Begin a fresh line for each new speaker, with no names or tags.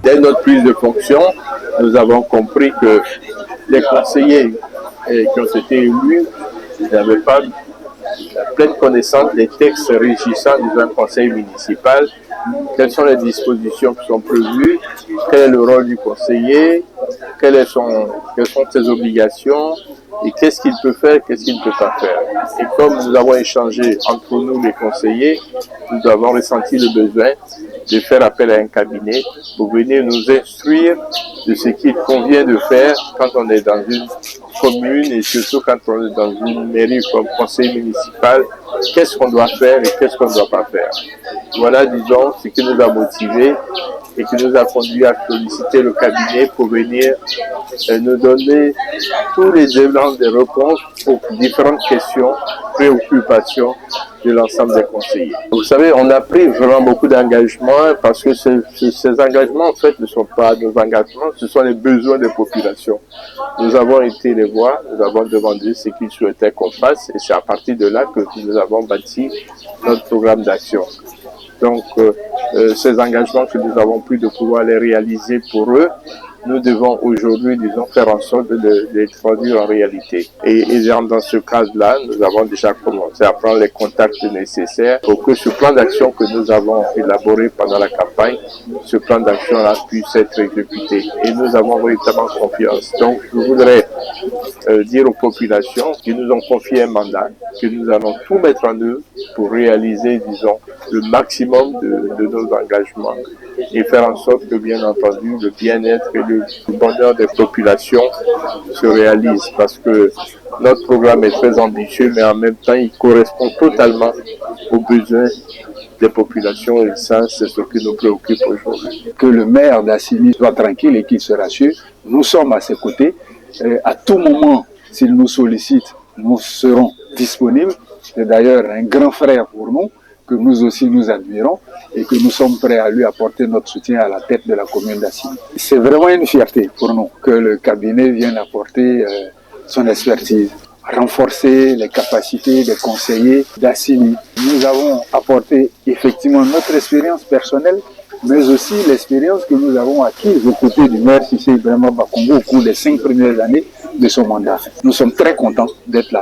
Dès notre prise de fonction, nous avons compris que les conseillers qui ont été élus n'avaient pas la pleine connaissance des textes régissant un conseil municipal. Quelles sont les dispositions qui sont prévues? Quel est le rôle du conseiller? Quelles sont ses obligations? Et qu'est-ce qu'il peut faire, qu'est-ce qu'il ne peut pas faire? Et comme nous avons échangé entre nous, les conseillers, nous avons ressenti le besoin de faire appel à un cabinet pour venir nous instruire de ce qu'il convient de faire quand on est dans une commune et surtout quand on est dans une mairie comme conseil municipal. Qu'est-ce qu'on doit faire et qu'est-ce qu'on ne doit pas faire? Voilà, disons, ce qui nous a motivés et qui nous a conduit à solliciter le cabinet pour venir nous donner tous les éléments de réponse aux différentes questions, préoccupations de l'ensemble des conseillers. Vous savez, on a pris vraiment beaucoup d'engagements parce que ces engagements, en fait, ne sont pas nos engagements, ce sont les besoins des populations. Nous avons été les voir, nous avons demandé ce qu'ils souhaitaient qu'on fasse et c'est à partir de là que nous avons bâti notre programme d'action. Donc, ces engagements que nous avons pris de pouvoir les réaliser pour eux, nous devons aujourd'hui, disons, faire en sorte de les traduire en réalité. Et dans ce cadre-là, nous avons déjà commencé à prendre les contacts nécessaires pour que ce plan d'action que nous avons élaboré pendant la campagne, ce plan d'action-là puisse être exécuté. Et nous avons véritablement confiance. Donc, je voudrais dire aux populations qui nous ont confié un mandat, que nous allons tout mettre en œuvre pour réaliser, disons, le maximum de nos engagements et faire en sorte que, bien entendu, le bien-être et le bonheur des populations se réalisent parce que notre programme est très ambitieux, mais en même temps, il correspond totalement aux besoins des populations et ça, c'est ce qui nous préoccupe aujourd'hui.
Que le maire d'Assigny soit tranquille et qu'il se rassure, nous sommes à ses côtés. À tout moment, s'il nous sollicite, nous serons disponibles. C'est d'ailleurs un grand frère pour nous, que nous aussi nous admirons et que nous sommes prêts à lui apporter notre soutien à la tête de la commune d'Assigny. C'est vraiment une fierté pour nous que le cabinet vienne apporter son expertise, renforcer les capacités des conseillers d'Assigny. Nous avons apporté effectivement notre expérience personnelle, mais aussi l'expérience que nous avons acquise aux côtés du maire Cissé Ibrahima Bakongo au cours des 5 premières années de son mandat. Nous sommes très contents d'être là.